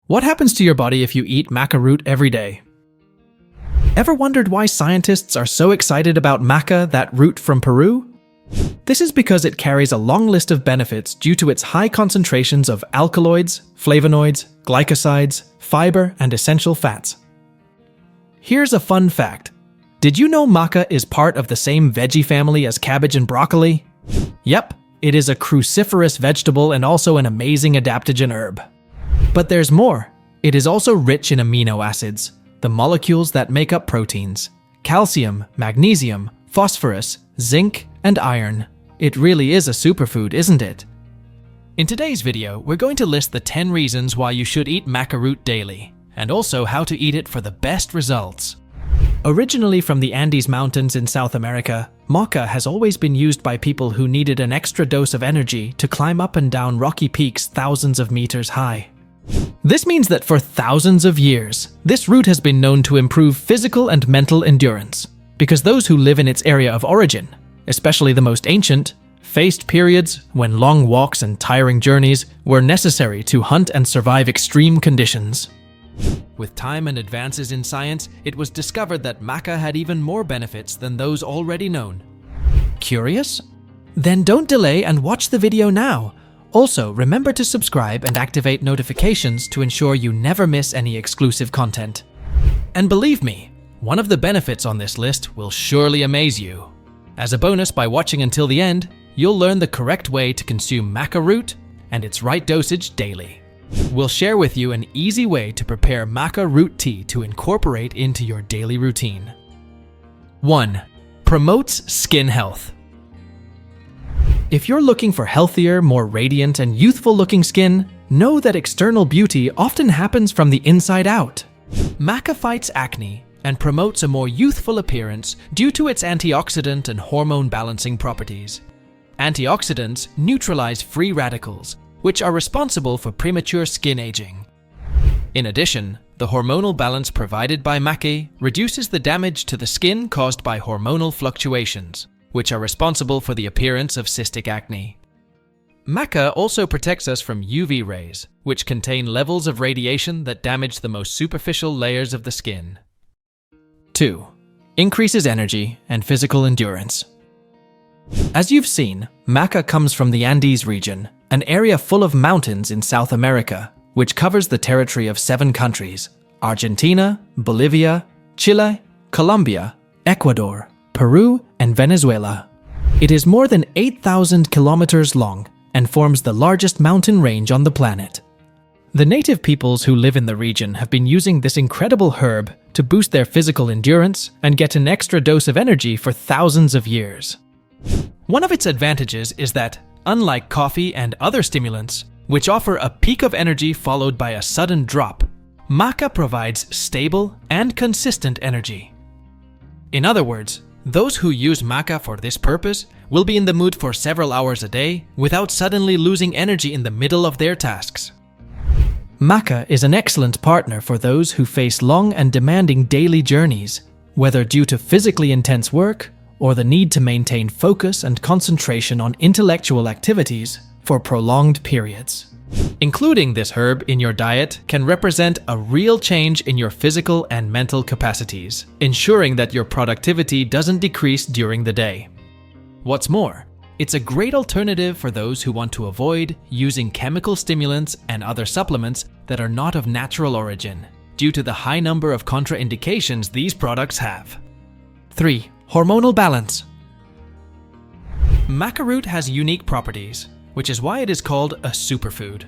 What happens to your body if you eat maca root every day? Ever wondered why scientists are so excited about maca, that root from Peru? This is because it carries a long list of benefits due to its high concentrations of alkaloids, flavonoids, glycosides, fiber, and essential fats. Here's a fun fact. Did you know maca is part of the same veggie family as cabbage and broccoli? Yep, it is a cruciferous vegetable and also an amazing adaptogen herb. But there's more. It is also rich in amino acids, the molecules that make up proteins, calcium, magnesium, phosphorus, zinc, and iron. It really is a superfood, isn't it? In today's video, we're going to list the 10 reasons why you should eat maca root daily, and also how to eat it for the best results. Originally from the Andes Mountains in South America, maca has always been used by people who needed an extra dose of energy to climb up and down rocky peaks thousands of meters high. This means that for thousands of years, this root has been known to improve physical and mental endurance, because those who live in its area of origin, especially the most ancient, faced periods when long walks and tiring journeys were necessary to hunt and survive extreme conditions. With time and advances in science, it was discovered that maca had even more benefits than those already known. Curious? Then don't delay and watch the video now. Also, remember to subscribe and activate notifications to ensure you never miss any exclusive content. And believe me, one of the benefits on this list will surely amaze you. As a bonus, by watching until the end, you'll learn the correct way to consume maca root and its right dosage daily. We'll share with you an easy way to prepare maca root tea to incorporate into your daily routine. 1. Promotes skin health. If you're looking for healthier, more radiant, and youthful-looking skin, know that external beauty often happens from the inside out. Maca fights acne and promotes a more youthful appearance due to its antioxidant and hormone-balancing properties. Antioxidants neutralize free radicals, which are responsible for premature skin aging. In addition, the hormonal balance provided by maca reduces the damage to the skin caused by hormonal fluctuations, which are responsible for the appearance of cystic acne. Maca also protects us from UV rays, which contain levels of radiation that damage the most superficial layers of the skin. 2. Increases energy and physical endurance. As you've seen, maca comes from the Andes region, an area full of mountains in South America, which covers the territory of 7 countries: Argentina, Bolivia, Chile, Colombia, Ecuador, Peru, and Venezuela. It is more than 8,000 kilometers long and forms the largest mountain range on the planet. The native peoples who live in the region have been using this incredible herb to boost their physical endurance and get an extra dose of energy for thousands of years. One of its advantages is that, unlike coffee and other stimulants, which offer a peak of energy followed by a sudden drop, maca provides stable and consistent energy. In other words, those who use maca for this purpose will be in the mood for several hours a day without suddenly losing energy in the middle of their tasks. Maca is an excellent partner for those who face long and demanding daily journeys, whether due to physically intense work or the need to maintain focus and concentration on intellectual activities for prolonged periods. Including this herb in your diet can represent a real change in your physical and mental capacities, ensuring that your productivity doesn't decrease during the day. What's more, it's a great alternative for those who want to avoid using chemical stimulants and other supplements that are not of natural origin, due to the high number of contraindications these products have. 3. Hormonal balance. Maca root has unique properties, which is why it is called a superfood.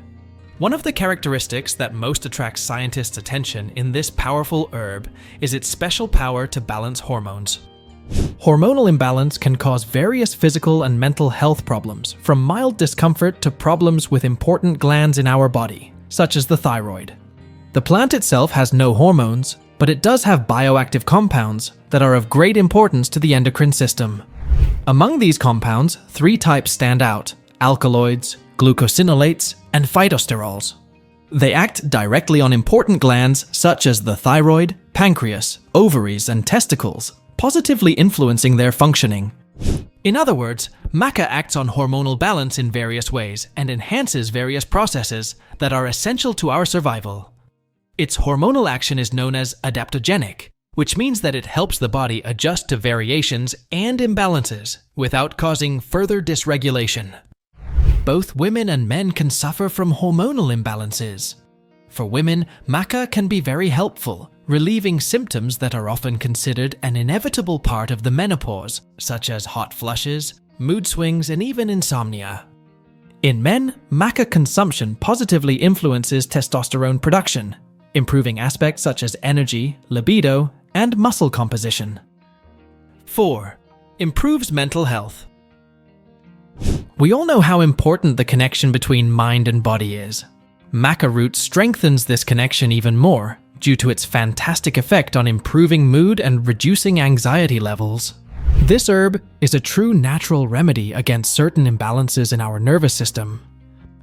One of the characteristics that most attracts scientists' attention in this powerful herb is its special power to balance hormones. Hormonal imbalance can cause various physical and mental health problems, from mild discomfort to problems with important glands in our body, such as the thyroid. The plant itself has no hormones, but it does have bioactive compounds that are of great importance to the endocrine system. Among these compounds, 3 types stand out: alkaloids, glucosinolates, and phytosterols. They act directly on important glands such as the thyroid, pancreas, ovaries, and testicles, positively influencing their functioning. In other words, maca acts on hormonal balance in various ways and enhances various processes that are essential to our survival. Its hormonal action is known as adaptogenic, which means that it helps the body adjust to variations and imbalances without causing further dysregulation. Both women and men can suffer from hormonal imbalances. For women, maca can be very helpful, relieving symptoms that are often considered an inevitable part of the menopause, such as hot flushes, mood swings, and even insomnia. In men, maca consumption positively influences testosterone production, improving aspects such as energy, libido, and muscle composition. 4. Improves mental health. We all know how important the connection between mind and body is. Maca root strengthens this connection even more due to its fantastic effect on improving mood and reducing anxiety levels. This herb is a true natural remedy against certain imbalances in our nervous system.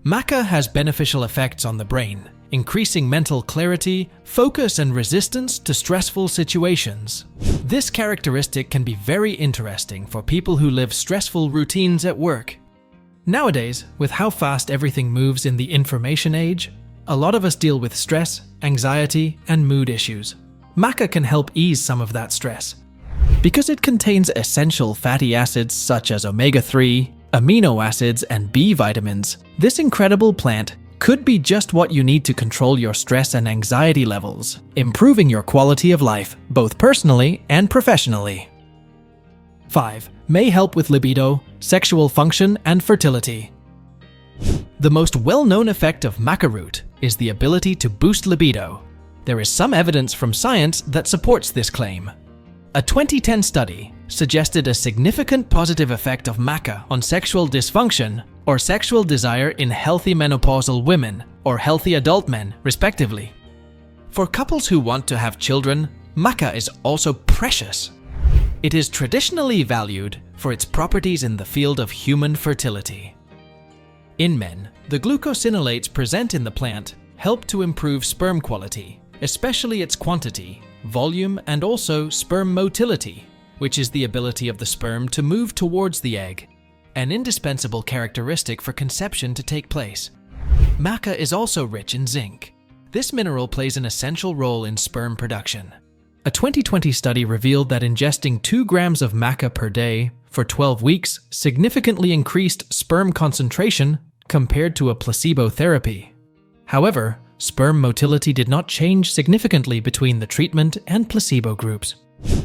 Maca has beneficial effects on the brain, increasing mental clarity, focus, and resistance to stressful situations. This characteristic can be very interesting for people who live stressful routines at work. Nowadays, with how fast everything moves in the information age, a lot of us deal with stress, anxiety, and mood issues. Maca can help ease some of that stress. Because it contains essential fatty acids such as omega-3, amino acids, and B vitamins, this incredible plant could be just what you need to control your stress and anxiety levels, improving your quality of life, both personally and professionally. 5. May help with libido, sexual function, and fertility. The most well-known effect of maca root is the ability to boost libido. There is some evidence from science that supports this claim. A 2010 study suggested a significant positive effect of maca on sexual dysfunction or sexual desire in healthy menopausal women or healthy adult men, respectively. For couples who want to have children, maca is also precious. It is traditionally valued for its properties in the field of human fertility. In men, the glucosinolates present in the plant help to improve sperm quality, especially its quantity, volume, and also sperm motility, which is the ability of the sperm to move towards the egg, an indispensable characteristic for conception to take place. Maca is also rich in zinc. This mineral plays an essential role in sperm production. A 2020 study revealed that ingesting 2 grams of maca per day for 12 weeks significantly increased sperm concentration compared to a placebo therapy. However, sperm motility did not change significantly between the treatment and placebo groups.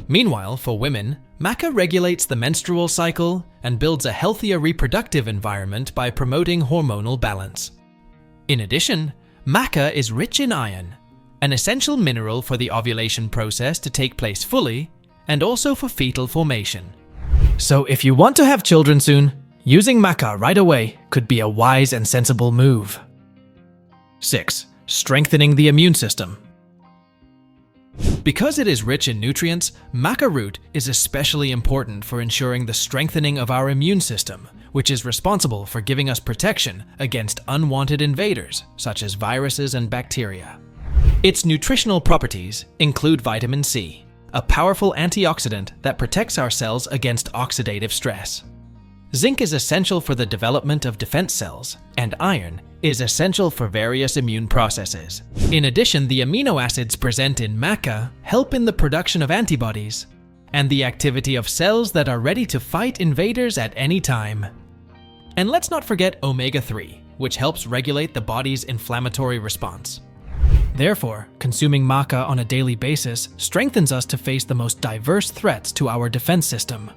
Meanwhile, for women, maca regulates the menstrual cycle and builds a healthier reproductive environment by promoting hormonal balance. In addition, maca is rich in iron, an essential mineral for the ovulation process to take place fully, and also for fetal formation. So if you want to have children soon, using maca right away could be a wise and sensible move. 6. Strengthening the immune system. Because it is rich in nutrients, maca root is especially important for ensuring the strengthening of our immune system, which is responsible for giving us protection against unwanted invaders, such as viruses and bacteria. Its nutritional properties include vitamin C, a powerful antioxidant that protects our cells against oxidative stress. Zinc is essential for the development of defense cells, and iron is essential for various immune processes. In addition, the amino acids present in maca help in the production of antibodies and the activity of cells that are ready to fight invaders at any time. And let's not forget omega-3, which helps regulate the body's inflammatory response. Therefore, consuming maca on a daily basis strengthens us to face the most diverse threats to our defense system.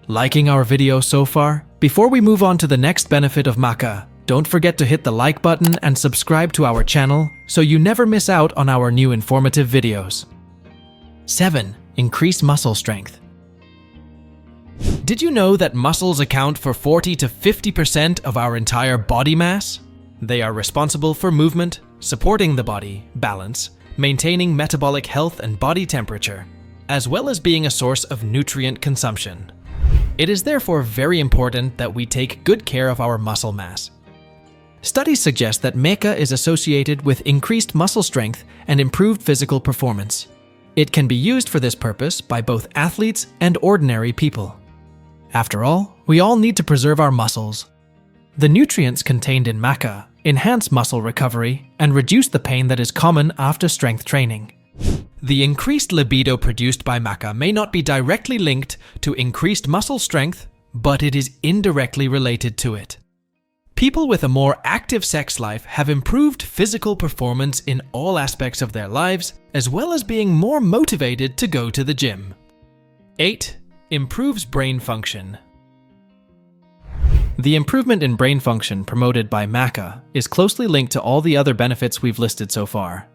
Liking our video so far? Before we move on to the next benefit of maca, don't forget to hit the like button and subscribe to our channel so you never miss out on our new informative videos. 7. Increase muscle strength. Did you know that muscles account for 40 to 50% of our entire body mass? They are responsible for movement, supporting the body, balance, maintaining metabolic health and body temperature, as well as being a source of nutrient consumption. It is therefore very important that we take good care of our muscle mass. Studies suggest that maca is associated with increased muscle strength and improved physical performance. It can be used for this purpose by both athletes and ordinary people. After all, we all need to preserve our muscles. The nutrients contained in maca enhance muscle recovery, and reduce the pain that is common after strength training. The increased libido produced by maca may not be directly linked to increased muscle strength, but it is indirectly related to it. People with a more active sex life have improved physical performance in all aspects of their lives, as well as being more motivated to go to the gym. 8. Improves brain function. The improvement in brain function promoted by maca is closely linked to all the other benefits we've listed so far.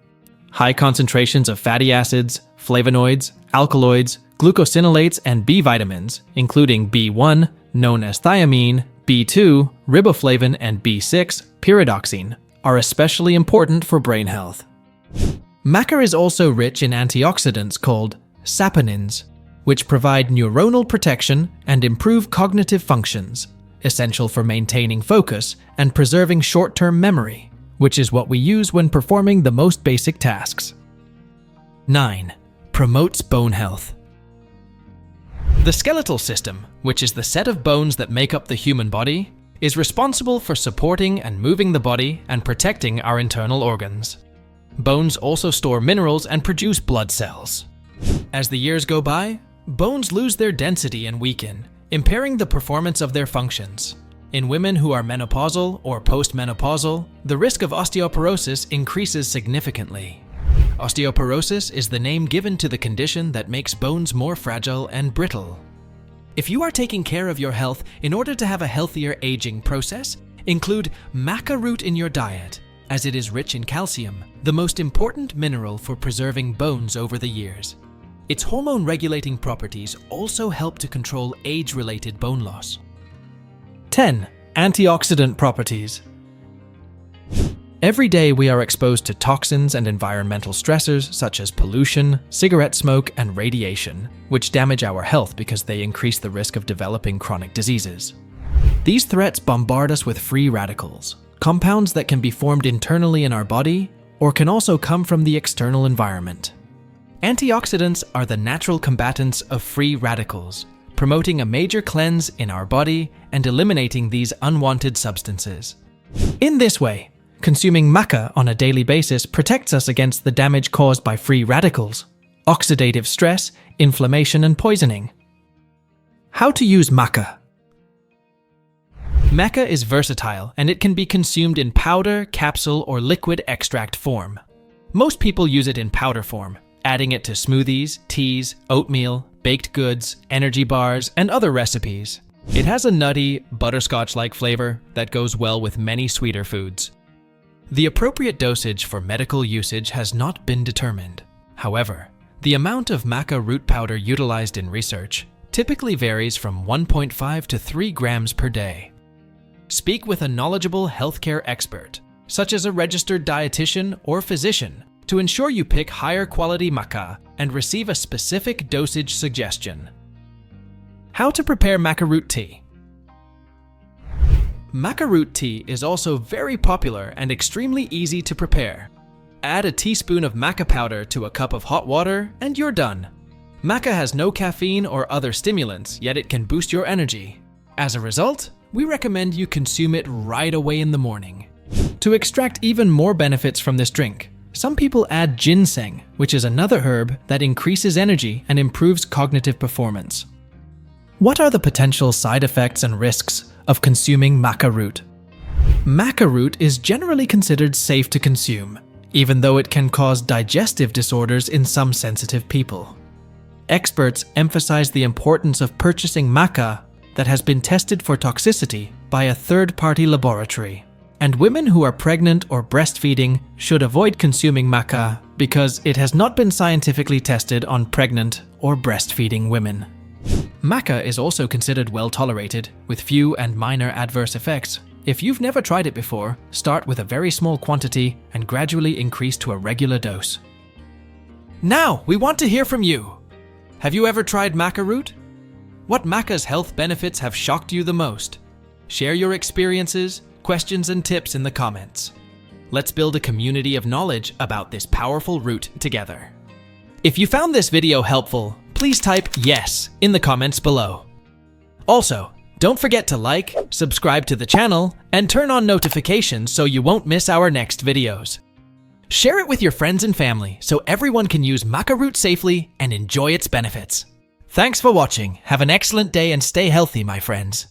High concentrations of fatty acids, flavonoids, alkaloids, glucosinolates, and B vitamins, including B1, known as thiamine, B2, riboflavin, and B6, pyridoxine, are especially important for brain health. Maca is also rich in antioxidants called saponins, which provide neuronal protection and improve cognitive functions, essential for maintaining focus and preserving short-term memory, which is what we use when performing the most basic tasks. 9. Promotes bone health. The skeletal system, which is the set of bones that make up the human body, is responsible for supporting and moving the body and protecting our internal organs. Bones also store minerals and produce blood cells. As the years go by, bones lose their density and weaken, impairing the performance of their functions. In women who are menopausal or postmenopausal, the risk of osteoporosis increases significantly. Osteoporosis is the name given to the condition that makes bones more fragile and brittle. If you are taking care of your health in order to have a healthier aging process, include maca root in your diet, as it is rich in calcium, the most important mineral for preserving bones over the years. Its hormone-regulating properties also help to control age-related bone loss. 10. Antioxidant properties. Every day we are exposed to toxins and environmental stressors such as pollution, cigarette smoke, and radiation, which damage our health because they increase the risk of developing chronic diseases. These threats bombard us with free radicals, compounds that can be formed internally in our body or can also come from the external environment. Antioxidants are the natural combatants of free radicals, promoting a major cleanse in our body and eliminating these unwanted substances. In this way, consuming maca on a daily basis protects us against the damage caused by free radicals, oxidative stress, inflammation, and poisoning. How to use maca. Maca is versatile and it can be consumed in powder, capsule, or liquid extract form. Most people use it in powder form, adding it to smoothies, teas, oatmeal, baked goods, energy bars, and other recipes. It has a nutty, butterscotch-like flavor that goes well with many sweeter foods. The appropriate dosage for medical usage has not been determined. However, the amount of maca root powder utilized in research typically varies from 1.5 to 3 grams per day. Speak with a knowledgeable healthcare expert, such as a registered dietitian or physician, to ensure you pick higher quality maca and receive a specific dosage suggestion. How to prepare maca root tea. Maca root tea is also very popular and extremely easy to prepare. Add a teaspoon of maca powder to a cup of hot water and you're done. Maca has no caffeine or other stimulants, yet it can boost your energy. As a result, we recommend you consume it right away in the morning. To extract even more benefits from this drink, some people add ginseng, which is another herb that increases energy and improves cognitive performance. What are the potential side effects and risks of consuming maca root? Maca root is generally considered safe to consume, even though it can cause digestive disorders in some sensitive people. Experts emphasize the importance of purchasing maca that has been tested for toxicity by a third-party laboratory. And women who are pregnant or breastfeeding should avoid consuming maca because it has not been scientifically tested on pregnant or breastfeeding women. Maca is also considered well tolerated, with few and minor adverse effects. If you've never tried it before, start with a very small quantity and gradually increase to a regular dose. Now, we want to hear from you. Have you ever tried maca root? What maca's health benefits have shocked you the most? Share your experiences, questions, and tips in the comments. Let's build a community of knowledge about this powerful root together. If you found this video helpful, please type yes in the comments below. Also, Don't forget to like, subscribe to the channel, and turn on notifications so you won't miss our next videos. Share it with your friends and family so everyone can use maca root safely and enjoy its benefits. Thanks for watching. Have an excellent day and stay healthy, my friends.